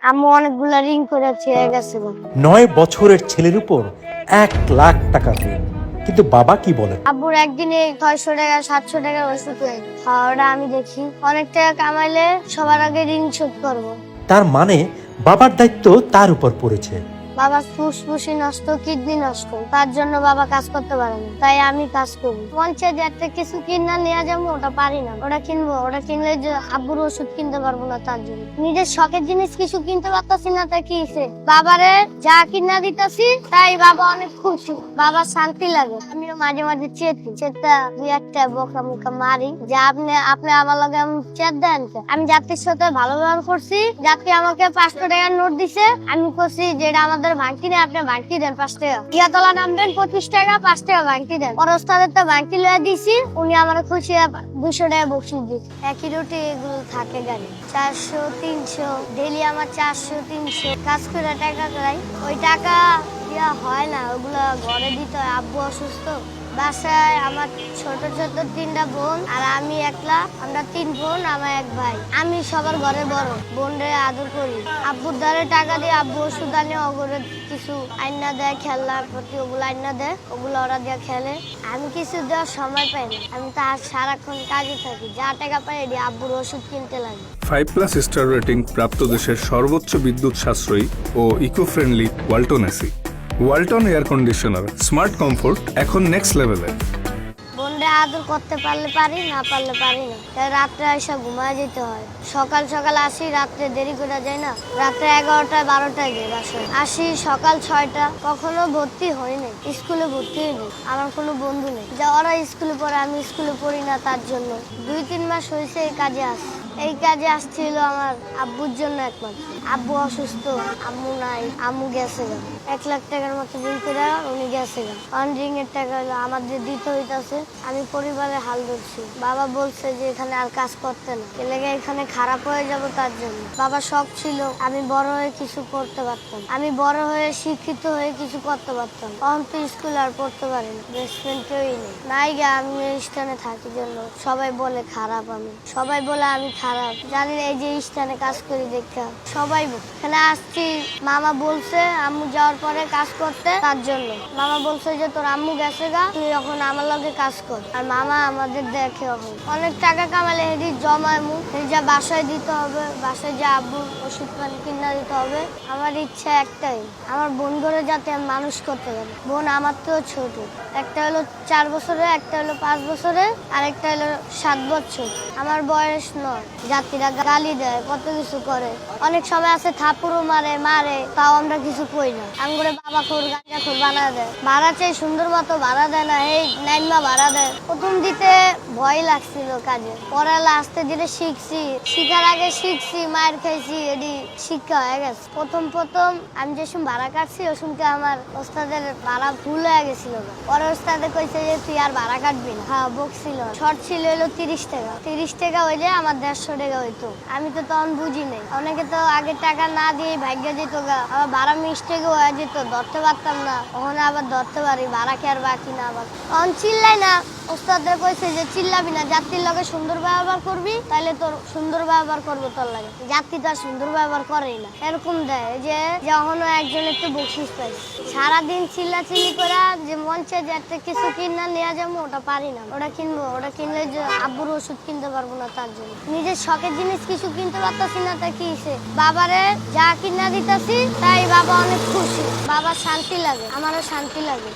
আম্মু অনেকগুলা রিং করে ছিঁড়ে গেছে। 9 বছরের ছেলের উপর 1 লাখ টাকা ঋণ। কিন্তু বাবা কি বলেন? আব্বুর একদিনে 600 টাকা 700 টাকার ওষুধ হয়। ওটা আমি দেখি। অনেক টাকা কামাইলে সবার আগে ঋণ শোধ করবো। তার মানে বাবার দায়িত্ব তার উপর পড়েছে। বাবা ফুসফুসি নষ্ট, কিডনি নষ্ট, তার জন্য বাবা কাজ করতে পারে না, তাই আমি কাজ করি। মঞ্চে যে একটা কিছু কিনা নিয়ে যাবো, ওটা পারি না। ওটা কিনবো, ওটা কিনলে যে আব্বুর ওষুধ কিনতে পারবো না, তার জন্য নিজের শখের জিনিস কিছু কিনতে পারতাছি না, তাই কি বাবারে যা কিনা দিতেছি তাই বাবা অনেক খুশি, বাবা শান্তি লাগে। আমিও মাঝে মাঝে চেতা দুই একটা বোকা মুখা মারি যে আপনি আমার লগে চেত দেন। আমি যাত্রীর সাথে ভালো ব্যবহার করছি, যাত্রী আমাকে 500 টাকার নোট দিছে, আমি করছি যেটা আমাদের ভাঙতি নেই, আপনি ভাঙতি দেন 5 টাকা। ইয়াতলা নামবেন 25 টাকা, 5 টাকা ভাঙতি দেন। পরস্তাদের তো ভাঙতি লয়ে দিছি, উনি আমার খুশি 200 টাকা বকশিস দিচ্ছে। একই রুটি এগুলো থাকে গাড়ি 400 300 ডেলি আমার 400 300 কাজ করে টাকা করাই। ওই টাকা দেওয়া হয় না, ওগুলো ঘরে দিতে হয়। আব্বু অসুস্থ, বাসায় আমার ছোট ছোট 3টা বোন আর আমি একলা। আমরা 3 বোন, আমার 1 ভাই। আমি সবার ঘরে বড়, বোনরে আদর করি। আব্বুর দ্বারে টাকা দিয়ে আব্বু ওষুধ আনে, ওগুলো কিছু আইনা দেয়, খেলনার প্রতি ওগুলো আইনা দেয়, ওগুলো ওরা দিয়ে খেলে। আমি কিছু দেওয়ার সময় পাই না, আমি তো আর সারাক্ষণ কাজে থাকি। যা টাকা পাই এটি আব্বুর ওষুধ কিনতে লাগে। 5+ স্টার রেটিং প্রাপ্ত দেশের সর্বোচ্চ বিদ্যুৎ সাশ্রয়ী ও eco friendly Walton AC. Walton air conditioner, smart comfort এখন নেক্সট লেভেলে। বোনরে আদর করতে পারলে পারি, না পারলে পারি না। তাই রাত্রে এসে ঘুমায় যেতে হয়। সকাল সকাল আসি, রাত্রে দেরি করে যায় না, রাত্রে 11টায় 12টায় যাই বাসায়। আসি সকাল 6টা। কখনো ভর্তি হয়নি, স্কুলে ভর্তি হয়নি। আমার কোনো বন্ধু নেই, যা ওরা স্কুলে পড়ে, আমি স্কুলে পড়ি না, তার জন্য 2-3 মাস হয়েছে এই কাজে আসি। এই কাজে আসছিল আমার আব্বুর জন্য একমাত্র। আব্বু অসুস্থ, আম্মু নাই, আম্মু গেছে গা। 1 লাখ টাকার মতো ঋণ করে উনি গেছে গা। ঋণ এর টাকা আমাদের দিতে হইতাছে। আমি পরিবারে হাল ধরছি। বাবা বলছে যে এখানে আর কাজ করতে না, এলাকা এখানে খারাপ হয়ে যাব, তার জন্য। বাবা শখ ছিল আমি বড় হয়ে কিছু করতে পারতাম, আমি বড় হয়ে শিক্ষিত হয়ে কিছু করতে পারতাম। অন্ত স্কুল আর পড়তে পারি না, বেস্ট ফ্রেন্ড কেউই নেই। নাই গা, আমি এই স্থানে থাকি জন্য সবাই বলে খারাপ, আমি সবাই বলে আমি খারাপ। জানি না, এই যে স্থানে কাজ করি দেখা সবাই এখানে আসছি। মামা বলছে আম্মু যাওয়ার পরে কাজ করতে, তার জন্য মামা বলছে যে তোর আম্মু গেছে গা, তুই এখন আমার লগে কাজ কর। আর মামা আমাদের দেখে অনেক টাকা কামালে হেডি জমায় মুখ যা বাসায় দিতে হবে, বাসায় যা আব্বু ওষুধ পানি কিনা দিতে হবে। আমার ইচ্ছা একটাই, আমার বোন করে যাতে আমি মানুষ করতে পারি। বোন আমার তো ছোট, একটা হলো 4 বছরে, একটা হলো 5 বছরে, আর একটা হলো 7 বছর। আমার বয়স নয়। জাতিরা গালি দেয়, কত কিছু করে, অনেক সময় আছে থাপুরও মারে, তাও আমরা কিছু কই না। আঙ্গুরে বাবা খোর গাঁজা খোর বানা দেয়, ভাড়া চাই সুন্দর মতো ভাড়া দেয় না, এই নাইমা ভাড়া দেয়। প্রথম দিতে ভয় লাগছিল কাজে, পরে আস্তে ধীরে শিখছি। শিখার আগে শিখছি, মায়ের খাইছি, এটি শিক্ষা হয়ে গেছে। প্রথম আমি যে সময় ভাড়া কাটছি, ওই সময়কে আমার ওস্তাদের ভাড়া ভুল হয়ে গেছিল। পরে ওস্তাদে কইছে যে তুই আর ভাড়া কাটবি না। হ্যাঁ, বকছিল। শর্ট ছিল হলো 30 টাকা। 30 টাকা হইলে আমার 150 টাকা হইতো। আমি তো তখন বুঝি নাই। অনেকে তো আগে টাকা না দিয়ে ভাগ্য যেত গা, আবার ভাড়া মিস্টেকও হয়ে যেত, ধরতে পারতাম না। ওখানে আবার ধরতে পারি, ভাড়া কে আর বাকি না। আবার তখন চিল্লাই না, ওস্তাদরা কইছে যে চিল্লাবি না, যাত্রীর লগে সুন্দর ব্যবহার করবি, তাহলে তোর সুন্দর ব্যবহার করবো তোর লাগে। যাত্রী তো আর সুন্দর ব্যবহার করেই না, এরকম দেয় যে যখন একজন একটু বকশিস পাই। সারাদিন চিল্লাচিল্লি করা যে মঞ্চে যে একটা কিছু কিনা নিয়ে যাবো, ওটা পারি না। ওটা কিনবো, ওটা কিনলে যে আব্বুর ওষুধ কিনতে পারবো না, তার জন্য নিজের শখের জিনিস কিছু কিনতে পারতাছি না, তাই কি বাবারে যা কিনা দিতেছি তাই বাবা অনেক খুশি, বাবার শান্তি লাগে, আমারও শান্তি লাগে।